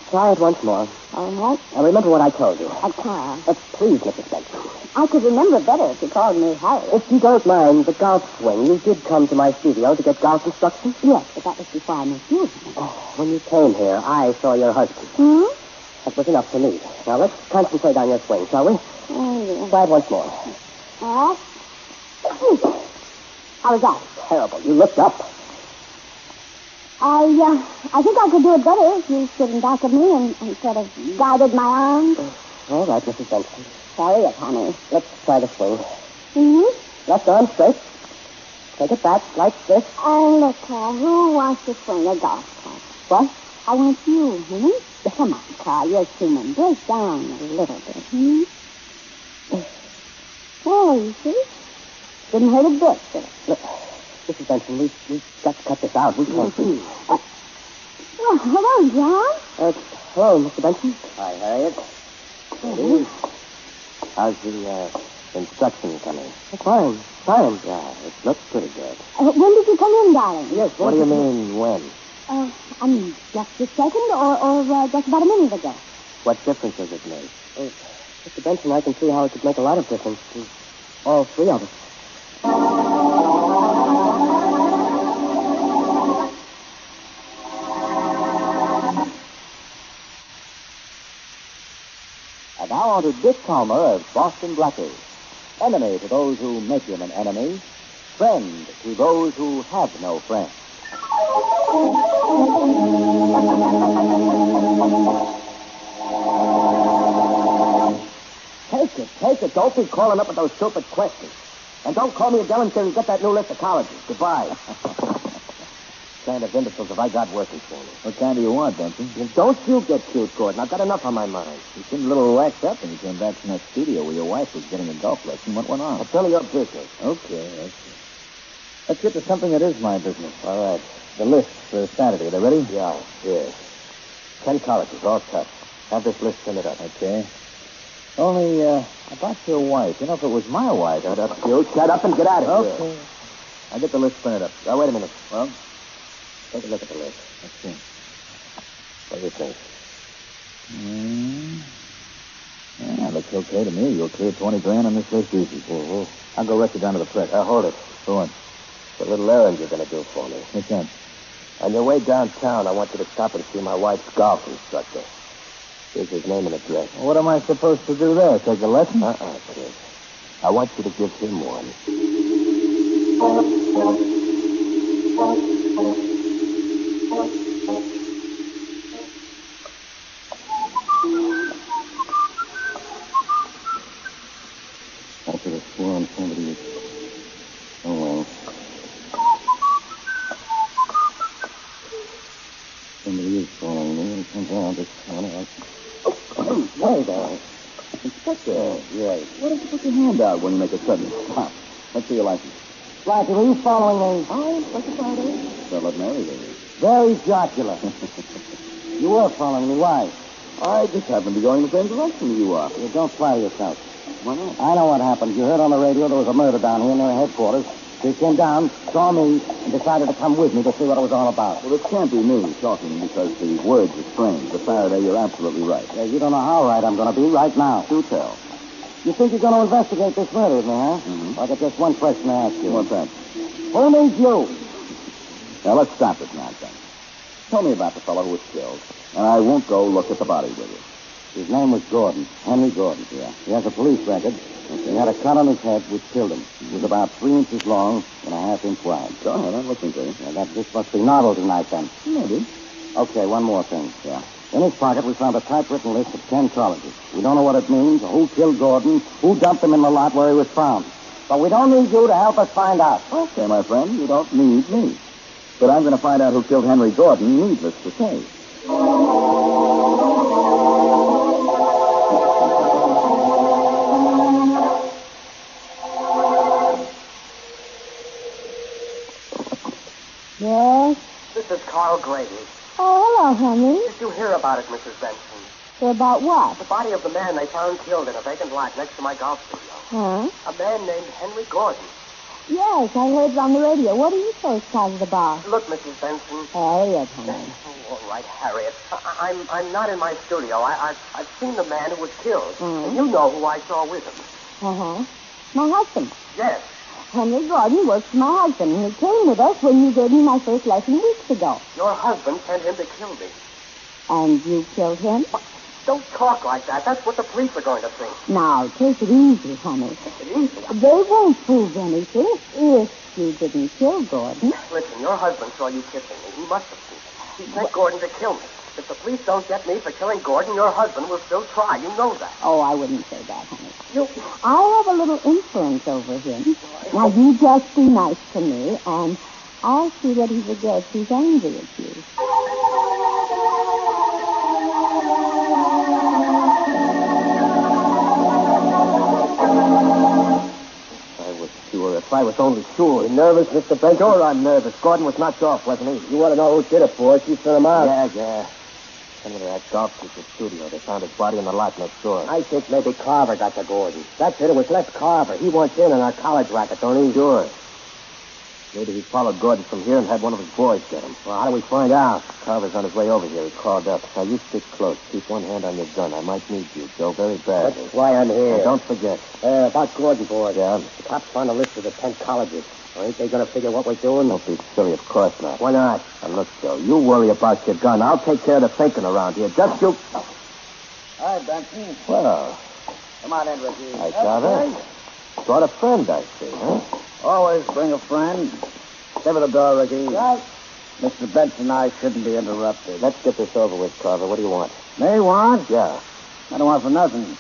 Try it once more. All right. Now remember what I told you. Carl. Please, Mrs. Benson. I could remember better if you called me Harry. If you don't mind the golf swing, you did come to my studio to get golf instruction? Yes, but that was before I met you. When you came here, I saw your husband. Hmm? That was enough for me. Now let's concentrate on your swing, shall we? Oh, yeah. Try it once more. All right. How was that? Terrible. You looked up. I think I could do it better if you stood in back of me and sort of guided my arms. All right, Mrs. Benson. Sorry, honey. Let's try the swing. Mm-hmm. Left arm straight. Take it back like this. Look, Carl, who wants to swing a golf club? What? I want you, honey. Come on, Carl, you're human. Break down a little bit, Oh, you see? Didn't hurt a bit, did it? Look, Mrs. Benson, we've got to cut this out. We can't see. Well, hello, John. Hello, Mr. Benson. Hi, Harriet. Mm-hmm. How's the instruction coming? Fine. Yeah, it looks pretty good. When did you come in, darling? Yes, What do you mean, when? I mean, just a second or just about a minute ago? What difference does it make? Mr. Benson, I can see how it could make a lot of difference to all three of us. And now on to Dick Calmer as Boston Blackie. Enemy to those who make him an enemy. Friend to those who have no friend. Take it. Don't be calling up with those stupid questions. And don't call me again until you get that new list of colleges. Goodbye. What kind of imbeciles have I got working for me? What kind do you want, Benson? Don't you get cute, Gordon. I've got enough on my mind. You seemed a little waxed up when you came back from that studio where your wife was getting a golf lesson. What went on? It's none of your business. Okay. Let's get to something that is my business. All right. The list for Saturday. Are they ready? Yeah, here. 10 colleges, all cut. Have this list printed up. Okay. Only, about your wife. You know, if it was my wife, I'd have to... You shut up and get out of here. Okay. I'll get the list printed up. Now, wait a minute. Well, Take a look at the list. let's see. What do you think? Yeah, looks okay to me. You'll clear 20 grand on this list easy. Mm-hmm. I'll go wreck you down to the press. Hold it. Go on. It's a little errand you're going to do for me. What's that? On your way downtown, I want you to stop and see my wife's golf instructor. Here's his name and address. Well, what am I supposed to do there? Take a lesson? Kid. I want you to give him one. I could have sworn somebody was... Oh, well. Somebody is following me. When it comes around this corner, Hey there. Inspector. Yes. What if you put your hand out when you make a sudden stop? Let's see your license. Blackie, were you following me? Oh, Inspector Faraday? Well, Mary, there is. Very jocular. You were following me. Why? I just happen to be going the same direction you are. You don't flatter yourself. Why not? I know what happened. You heard on the radio there was a murder down here near headquarters. So you came down, saw me, and decided to come with me to see what it was all about. Well, it can't be me talking because the words are strange. But Faraday, you're absolutely right. Yeah, you don't know how right I'm going to be right now. Do tell. You think you're going to investigate this murder with me, huh? Mm-hmm. I got just one question to ask you. What's that? Who needs you? Now, let's stop this nonsense. Tell me about the fellow who was killed, and I won't go look at the body with you. His name was Gordon. Henry Gordon. Yeah. He has a police record. He had a cut on his head which killed him. It was about 3 inches long and a half-inch wide. Go ahead, I'm listening to you. Yeah, this must be novel tonight, then. Maybe. Okay, one more thing. Yeah. In his pocket, we found a typewritten list of 10 charges. We don't know what it means, or who killed Gordon, who dumped him in the lot where he was found. But we don't need you to help us find out. Okay, my friend, you don't need me. But I'm going to find out who killed Henry Gordon, needless to say. Yes? This is Carl Grady. Oh, hello, honey. Did you hear about it, Mrs. Benson? About what? The body of the man they found killed in a vacant lot next to my golf studio. Huh? A man named Henry Gordon. Yes, I heard it on the radio. What are you so excited about? Look, Mrs. Benson. Harriet, honey. Oh, all right, Harriet. I'm not in my studio. I've seen the man who was killed. Mm. And you know who I saw with him. Uh-huh. My husband. Yes. Henry Gordon works for my husband, and he came with us when you gave me my first lesson weeks ago. Your husband sent him to kill me. And you killed him? Don't talk like that. That's what the police are going to think. Now, take it easy, honey. Take it easy. They won't prove anything if you didn't kill Gordon. Listen, your husband saw you kissing me. He must have seen it. He sent Gordon to kill me. If the police don't get me for killing Gordon, your husband will still try. You know that. Oh, I wouldn't say that, honey. I have a little influence over him. Now, you just be nice to me, and I'll see that he forgets he's angry at you. If I was only sure. You nervous, Mr. Benson? Sure, I'm nervous. Gordon was knocked off, wasn't he? You want to know who did it for us? You sent him out. Yeah. Come into that golf teacher's studio. They found his body in the lot next door. I think maybe Carver got to Gordon. That's it. It was Les Carver. He wants in on our college racket, don't he? Sure. Maybe he followed Gordon from here and had one of his boys get him. Well, how do we find out? Carver's on his way over here. He called up. Now, you stick close. Keep one hand on your gun. I might need you, Joe, very badly. That's why I'm here. And don't forget. About Gordon, boy. Yeah? The cops found a list of the 10 colleges. Well, ain't they going to figure what we're doing? Don't be silly. Of course not. Why not? Now, look, Joe, you worry about your gun. I'll take care of the thinking around here. Just you... Hi, Benson. Well... Come on in, Ricky. Hi, Carver. Brought a friend, I see, huh? Always bring a friend. Give her the door, Ricky. Right. Mr. Benson and I shouldn't be interrupted. Let's get this over with, Carver. What do you want? Me want? Yeah. I don't want for nothing.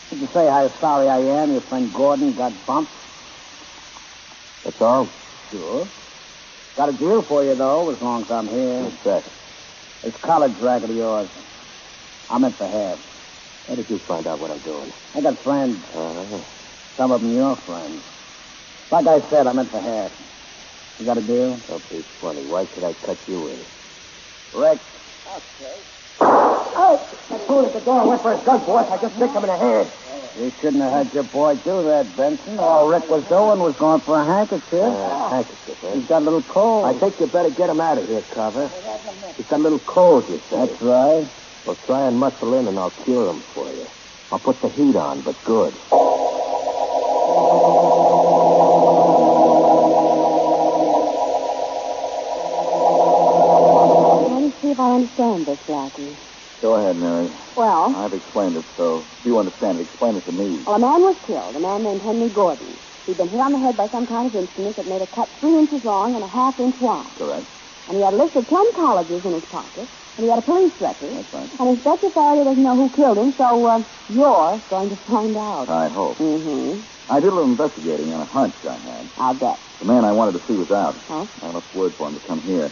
Did you say how sorry I am your friend Gordon got bumped? That's all? Sure. Got a deal for you, though, as long as I'm here. What's that? This college racket of yours. I'm in for half. How did you find out what I'm doing? I got friends. Uh-huh. Some of them your friends. Like I said, I'm in for half. You got a deal? Don't be funny. Why should I cut you in? Rick. Okay. Oh! That fool at the door went for his gun, boss. I just nicked him in the head. You shouldn't have had your boy do that, Benson. All Rick was doing was going for a handkerchief. Handkerchief, eh? He's got a little cold. I think you better get him out of here, Carver. He's got a little cold, you say. That's right. Well, try and muscle in, and I'll cure him for you. I'll put the heat on, but good. Let me see if I understand this, Blackie. Go ahead, Mary. Well, I've explained it, so if you understand it, explain it to me. a man was killed, a man named Henry Gordon. He'd been hit on the head by some kind of instrument that made a cut 3 inches long and a half inch wide. Correct. And he had a list of 10 colleges in his pocket, and he had a police record. That's right. And Inspector Farragut doesn't know who killed him, so you're going to find out. I hope. Mm-hmm. I did a little investigating on a hunch I had. I'll bet. The man I wanted to see was out. Huh? I left word for him to come here.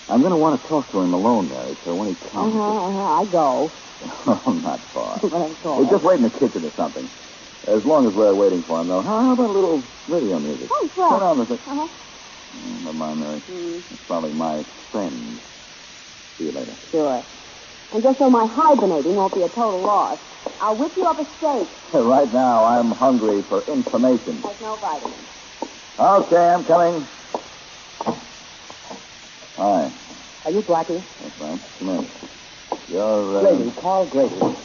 I'm going to want to talk to him alone, Mary, so when he comes... I go. Oh, not far. That's all We'll right. just wait in the kitchen or something. As long as we're waiting for him, though, how about a little radio music? Oh, sure. Turn on the thing. Uh-huh. Never mind, Mary. It's probably my friend. See you later. Sure. And just so my hibernating won't be a total loss, I'll whip you up a steak. Right now, I'm hungry for information. There's no vitamins. Okay, I'm coming. Hi. Are you Blackie? That's right. Come in. You're, Grady, Carl Grady.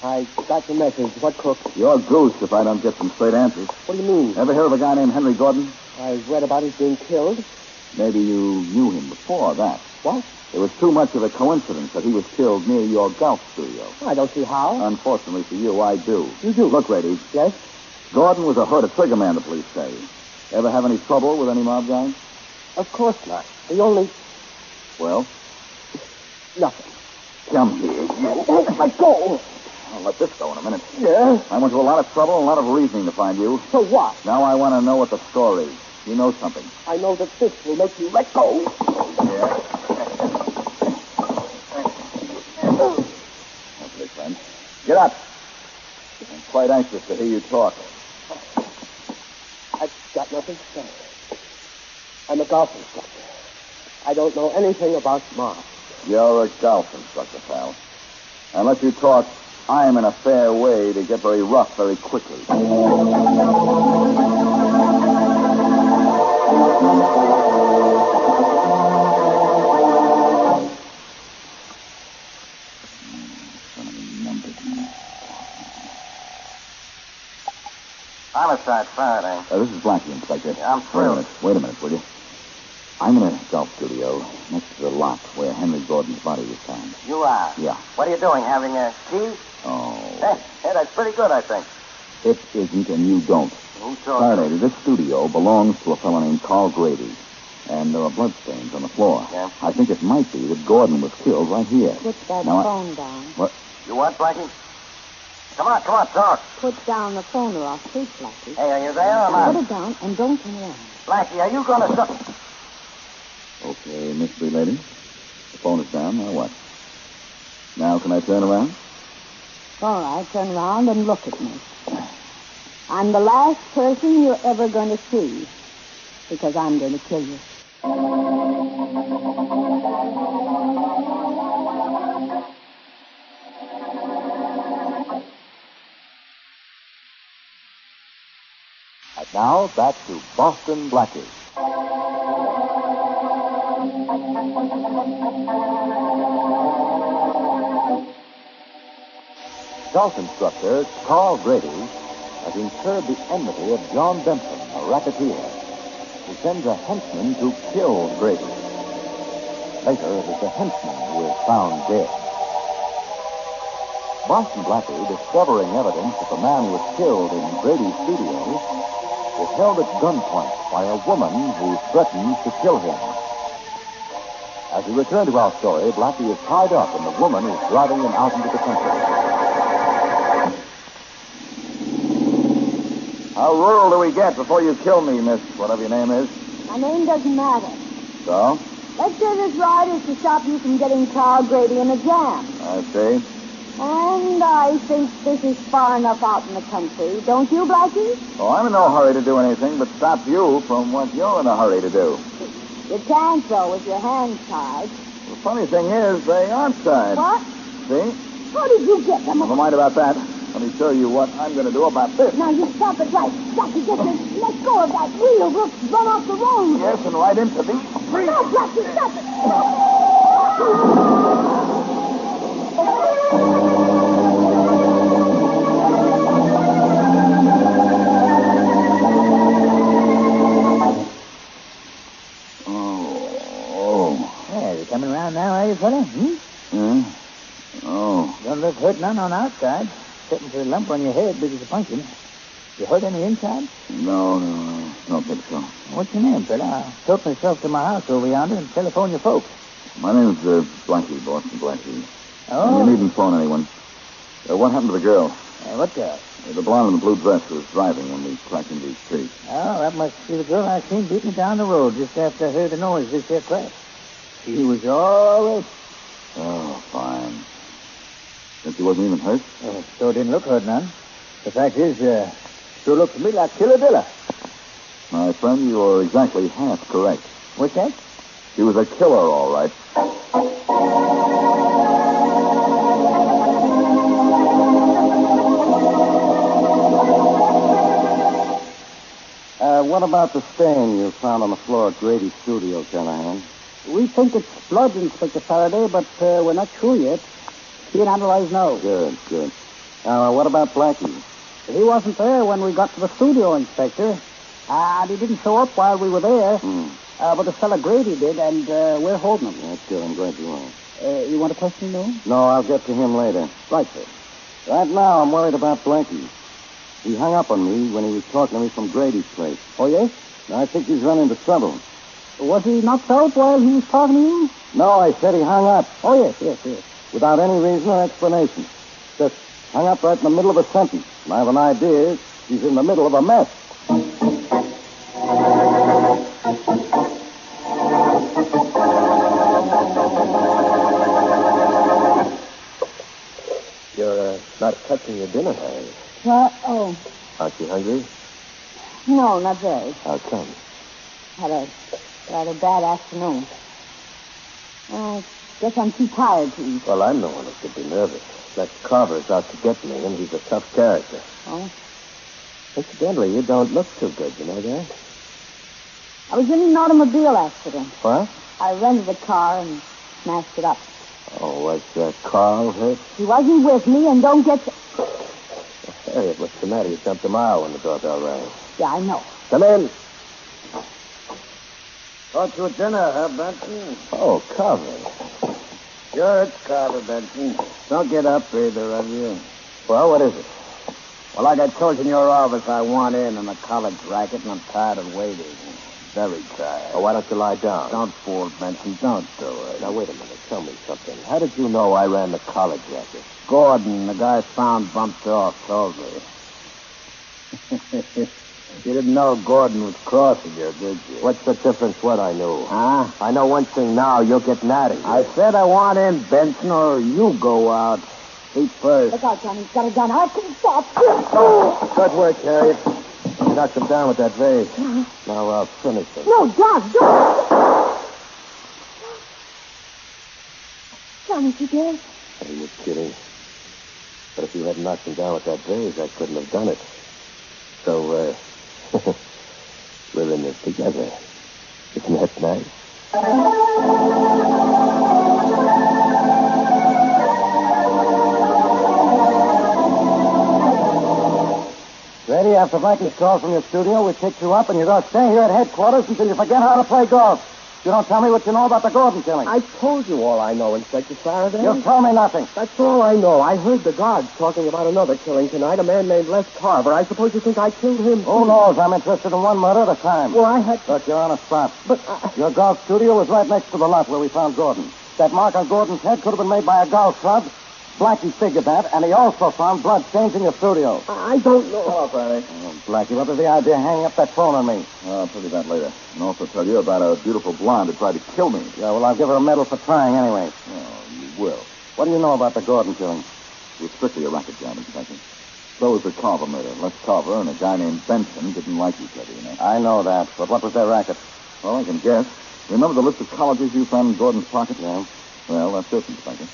I got your message. What crook? You're goose if I don't get some straight answers. What do you mean? Ever hear of a guy named Henry Gordon? I read about his being killed. Maybe you knew him before that. What? It was too much of a coincidence that he was killed near your golf studio. I don't see how. Unfortunately for you, I do. You do? Look, Grady. Yes? Gordon was a hood, a trigger man, the police say. Ever have any trouble with any mob guys? Of course not. The only... Well, nothing. come here. Let go. I'll let this go in a minute. Yeah? I went to a lot of trouble and a lot of reasoning to find you. So what? Now I want to know what the story is. You know something. I know that this will make you let go. Yeah. Okay, friend. Get up. I'm quite anxious to hear you talk. I've got nothing to say. I'm a golf instructor. I don't know anything about mobs. You're a golf instructor, pal. Unless you talk, I'm in a fair way to get very rough very quickly. Homicide, Faraday. This is Blackie, Inspector. Yeah, I'm through. Wait a minute, will you? I'm in a golf studio next to the lot where Henry Gordon's body was found. You are? Yeah. What are you doing, having a tea? Oh. Hey, that's pretty good, I think. It isn't, and you don't. Who told Faraday, you? this studio belongs to a fellow named Carl Grady. And there are bloodstains on the floor. Yeah? I think it might be that Gordon was killed right here. Put that Now, phone down. What? You what, Blackie? Come on, talk. Put down the phone or I'll shoot, Blackie. Hey, are you there or not? Put it down and don't turn around. Blackie, are you going to stop? Okay, mystery lady. The phone is down. Now what? Now can I turn around? All right, turn around and look at me. I'm the last person you're ever going to see because I'm going to kill you. And now, back to Boston Blackie. Golf instructor Carl Grady has incurred the enmity of John Benson, a racketeer, who sends a henchman to kill Grady. Later, it is the henchman who is found dead. Boston Blackie, discovering evidence that the man was killed in Grady's studio, is held at gunpoint by a woman who threatens to kill him. As we return to our story, Blackie is tied up and the woman is driving him out into the country. How rural do we get before you kill me, miss whatever your name is? My name doesn't matter. So? Let's say this ride is to stop you from getting Carl Grady in a jam. I see. And I think this is far enough out in the country. Don't you, Blackie? Oh, I'm in no hurry to do anything but stop you from what you're in a hurry to do. You can't, though, with your hands tied. The funny thing is, they aren't tied. What? See? How did you get them? Never mind about that. Let me show you what I'm going to do about this. Now, you stop it right. Blackie, let go of that wheel. We'll run off the road. Yes, and right into these trees. No, Blackie, stop it. Coming around now, are you, fella? Yeah? Oh. Don't look hurt none on outside. Sitting for a lump on your head big as a pumpkin. You hurt any inside? No, don't think so. What's your name, fella? I'll tote myself to my house over yonder and telephone your folks. My name's Blackie, Boston Blackie. Oh? You needn't phone anyone. What happened to the girl? What girl? The blonde in the blue dress who was driving when we cracked into these trees. Oh, that must be the girl I seen beating down the road just after I heard the noise this here crash. She was all right. Oh, fine. Since he wasn't even hurt? Sure didn't look hurt none. The fact is, sure looked to me like Killadilla. My friend, you are exactly half correct. What's that? She was a killer, all right. What about the stain you found on the floor at Grady's studio, Callahan? We think it's blood, Inspector Faraday, but we're not sure yet. He and analyze now. Good. Now, what about Blackie? He wasn't there when we got to the studio, Inspector. And he didn't show up while we were there. But the fella Grady did, and we're holding him. That's good. I'm glad you are. You want a question, no? No, I'll get to him later. Right, sir. Right now, I'm worried about Blackie. He hung up on me when he was talking to me from Grady's place. Oh, yes? I think he's run into trouble. Was he knocked out while he was talking to you? No, I said he hung up. Oh, yes. Without any reason or explanation. Just hung up right in the middle of a sentence. And I have an idea he's in the middle of a mess. You're not touching your dinner, Harry. Oh. Aren't you hungry? No, not very. How come? Had a rather bad afternoon. I guess I'm too tired to eat. Well, I'm the one who should be nervous. That Carver's out to get me, and he's a tough character. Oh? Incidentally, you don't look too good, you know that? I was in an automobile accident. What? I rented a car and smashed it up. Oh, was Carl hurt? He wasn't with me, and don't get... Harriet, what's the matter? You jumped a mile when the doorbell rang. Yeah, I know. Come in. Thought you were dinner, huh, Benson? Oh, Carver. Sure, it's Carver, Benson. Don't get up, either of you. Well, what is it? Well, like I told you in your office, I want in on the college racket, and I'm tired of waiting. Very tired. Oh, why don't you lie down? Don't fool, Benson. Don't do it. Now, wait a minute. Tell me something. How did you know I ran the college racket? Gordon, the guy found bumped off, told me. You didn't know Gordon was crossing you, did you? What's the difference what I knew? Huh? I know one thing now. You'll get natty. I said I want in, Benson, or you go out. Feet first. Look out, Johnny. He's got a gun. I can stop. Good work, Harriet. You knocked him down with that vase. Now I'll finish him. No, John, don't. Johnny, you dead? Are you kidding? But if you hadn't knocked him down with that vase, I couldn't have done it. So, we're in this together. Isn't that nice? Grady, after Blackie's call from your studio, we picked you up, and you're going to stay here at headquarters until you forget how to play golf. You don't tell me what you know about the Gordon killing. I told you all I know, Inspector Faraday. You've told me nothing. That's all I know. I heard the guards talking about another killing tonight, a man named Les Carver. I suppose you think I killed him. Who knows? I'm interested in one murder at a time. Well, I had... Look, you're on a spot. But... Your golf studio was right next to the lot where we found Gordon. That mark on Gordon's head could have been made by a golf club. Blackie figured that, and he also found blood stains in your studio. I don't know. Hello, Barney. Oh, Blackie, what was the idea of hanging up that phone on me? I'll tell you that later. And also tell you about a beautiful blonde who tried to kill me. Yeah, well, I'll give her a medal for trying anyway. Oh, you will. What do you know about the Gordon killing? It was strictly a racket job, Inspector. So was the Carver murder. Les Carver and a guy named Benson didn't like each other, you know. I know that, but what was their racket? Well, I can guess. Remember the list of colleges you found in Gordon's pocket? Yeah. Well, that's it, Inspector.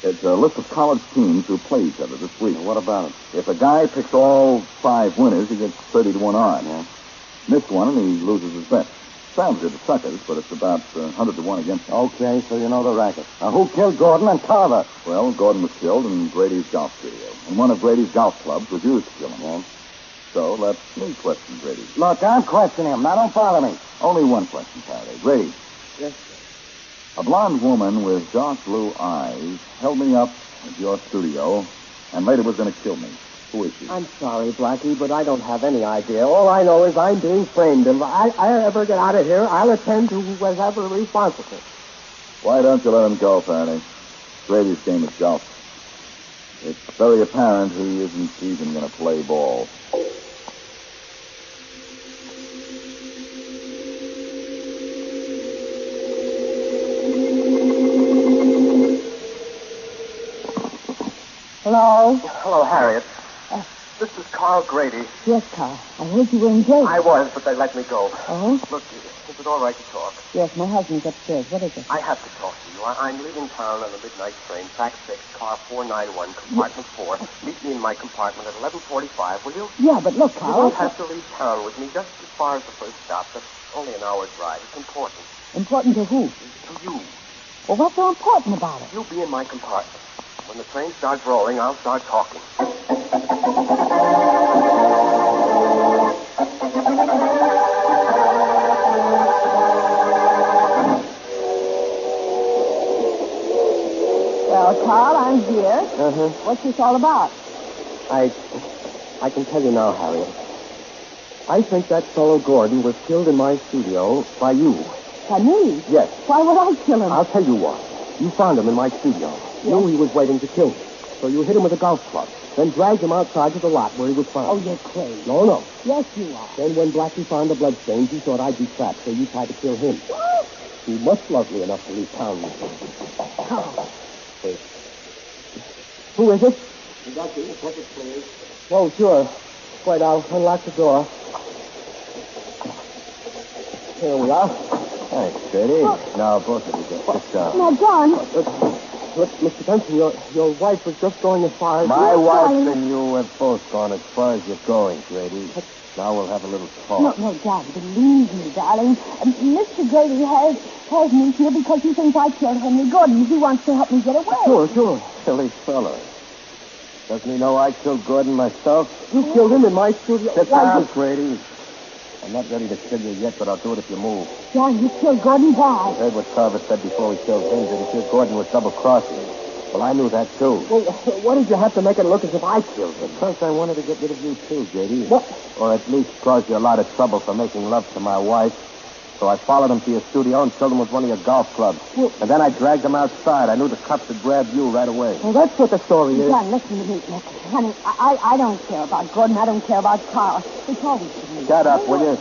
It's a list of college teams who play each other this week. Well, what about it? If a guy picks all 5 winners, he gets 30 to 1 odds. Yeah. Miss one, and he loses his bet. Sounds good to suckers, but it's about 100 to 1 against him. Okay, so you know the racket. Now, who killed Gordon and Carver? Well, Gordon was killed in Grady's golf studio. And one of Grady's golf clubs was used to kill him. Yeah. So let me question Grady. Look, I'm questioning him. Now, don't bother me. Only one question, Faraday. Grady. Yes, A blonde woman with dark blue eyes held me up at your studio and later was going to kill me. Who is she? I'm sorry, Blackie, but I don't have any idea. All I know is I'm being framed, and if I ever get out of here, I'll attend to whoever is responsible. Why don't you let him go, Faraday? Grady's game is golf. It's very apparent he isn't even going to play ball. Hello? Hello, Harriet. This is Carl Grady. Yes, Carl. I heard you were in jail. I was, but they let me go. Oh? Look, is it all right to talk? Yes, my husband's upstairs. What is it? I have to talk to you. I'm leaving town on the midnight train, track 6, car 491, compartment 4. Meet me in my compartment at 11:45, will you? Yeah, but look, You Carl. won't have to leave town with me, just as far as the first stop. That's only an hour drive. It's important. Important to who? To you. Well, what's so important about it? You be in my compartment. When the train starts rolling, I'll start talking. Well, Carl, I'm here. Uh-huh. What's this all about? I can tell you now, Harriet. I think that fellow Gordon was killed in my studio by you. By me? Yes. Why would I kill him? I'll tell you why. You found him in my studio. Knew he was waiting to kill me. So you hit him with a golf club. Then dragged him outside to the lot where he was found. Oh, you're crazy. No. Yes, you are. Then when Blackie found the bloodstains, you thought I'd be trapped, so you tried to kill him. What? He must love me enough to leave town with me. Carl. Wait. Who is it? Conductor, ticket, please. Oh, sure. Wait, I'll unlock the door. Here we are. Thanks, Grady. Now, both of you get this down. Now, John. Look, Mr. Benson, your wife was just going as far as... My Yes, wife darling. and you have both gone as far as you're going, Grady. Now we'll have a little talk. No, John, believe me, darling. Mr. Grady has me here because he thinks I killed Henry Gordon. He wants to help me get away. Sure. Silly fellow. Doesn't he know I killed Gordon myself? You killed him in my studio? Sit down, Grady. I'm not ready to kill you yet, but I'll do it if you move. John, you killed Gordon why? You heard what Carver said before we killed him, that he feared Gordon was double-crossing. Well, I knew that, too. Well, what did you have to make it look as if I killed him? First, I wanted to get rid of you, too, Grady. What? Or at least cause you a lot of trouble for making love to my wife. So I followed him to your studio and killed him with one of your golf clubs. Well, and then I dragged him outside. I knew the cops had grabbed you right away. Well, that's what the story is. John, listen to me, Nick. Honey, I don't care about Gordon. I don't care about Carl. It's always me. Shut up, will you?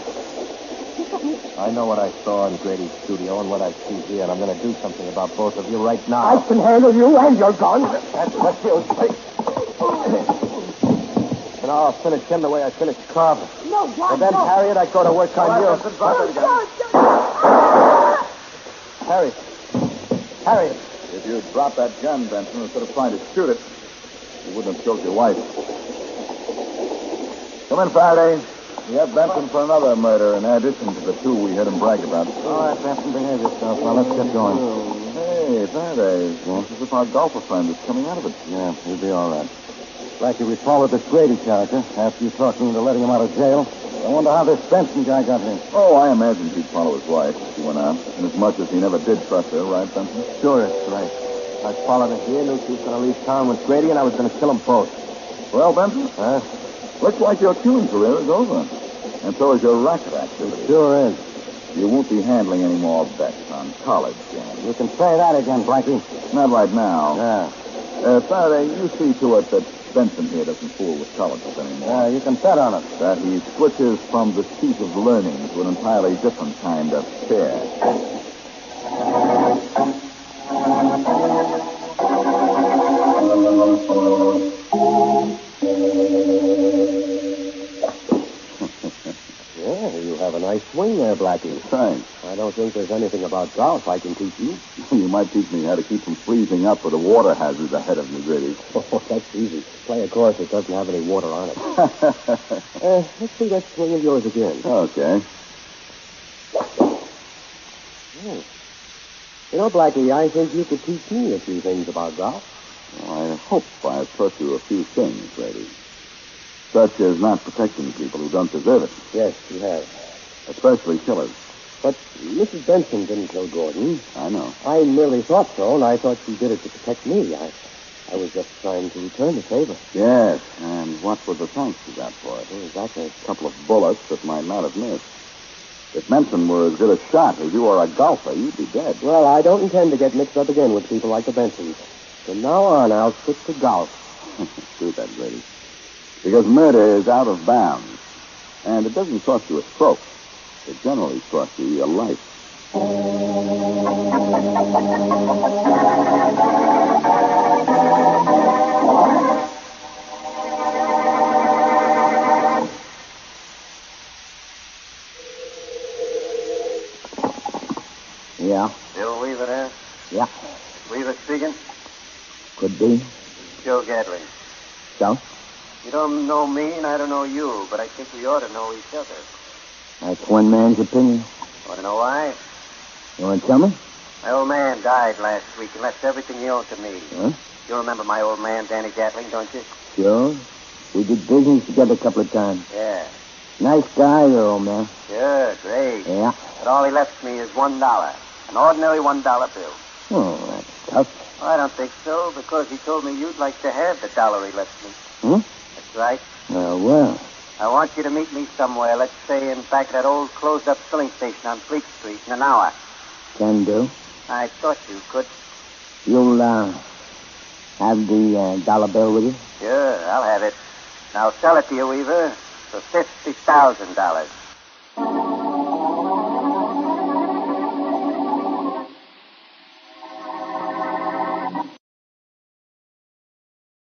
Look at me. I know what I saw in Grady's studio and what I see here, and I'm going to do something about both of you right now. I can handle you and your gun. That's what you'll say. And I'll finish him the way I finished Carver. No, John, And then, no. Harriet, I go to work on you. Harriet. Harriet. If you'd dropped that gun, Benson, instead of trying to shoot it, you wouldn't have killed your wife. Come in, Faraday. We have Benson for another murder in addition to the two we heard him brag about. All right, Benson, behave yourself. Now, let's get going. Hey, Faraday. It's as if our golfer friend is coming out of it. Yeah, he'll be all right. Blackie, we followed this Grady character after you talked me into letting him out of jail. I wonder how this Benson guy got here. Oh, I imagined he'd follow his wife if she went out. Inasmuch as he never did trust her, right, Benson? Sure, it's right. I followed her here, knew she was going to leave town with Grady, and I was going to kill them both. Well, Benson, Huh? looks like your killing career is over. And so is your racket activity. Sure is. You won't be handling any more bets on college games. You can say that again, Blackie. Not right now. Yeah. Faraday, you see to it that Benson here doesn't fool with colleges anymore. You can bet on it. That he switches from the seat of learning to an entirely different kind of chair. Yeah, you have a nice swing there, Blackie. Thanks. I don't think there's anything about golf I can teach you. You might teach me how to keep from freezing up with a water hazard ahead of me, Grady. Oh, that's easy. Play a course that doesn't have any water on it. Let's see that swing of yours again. Okay. Oh. You know, Blackie, I think you could teach me a few things about golf. Well, I hope I've taught you a few things, Grady. Such as not protecting people who don't deserve it, Yes, you have. especially killers. But Mrs. Benson didn't kill Gordon. I know. I merely thought so, and I thought she did it to protect me. I was just trying to return the favor. Yes, and what were the thanks you got for it? Exactly. A couple of bullets that might not have missed. If Benson were as good a shot as you are a golfer, you'd be dead. Well, I don't intend to get mixed up again with people like the Bensons. From now on, I'll stick to golf. Do that, Grady. Because murder is out of bounds. And it doesn't cost you a stroke. It generally costs you your life. Yeah, Bill Weaver there? yeah, Weaver speaking? could be. Joe Gatling. So? You don't know me and I don't know you, but I think we ought to know each other. That's one man's opinion. Want to know why? You want to tell me? My old man died last week and left everything he owned to me. Huh? You remember my old man, Danny Gatling, don't you? Sure. We did business together a couple of times. Yeah. Nice guy, your old man. Sure, great. Yeah. But all he left me is $1. An ordinary $1 bill. Oh, that's tough. I don't think so, because he told me you'd like to have the dollar he left me. Hmm? That's right. Well. I want you to meet me somewhere, let's say in back of that old closed-up filling station on Fleet Street in an hour. Can do. I thought you could. You'll, have the, dollar bill with you? Sure, I'll have it. Now sell it to you, Weaver, for $50,000.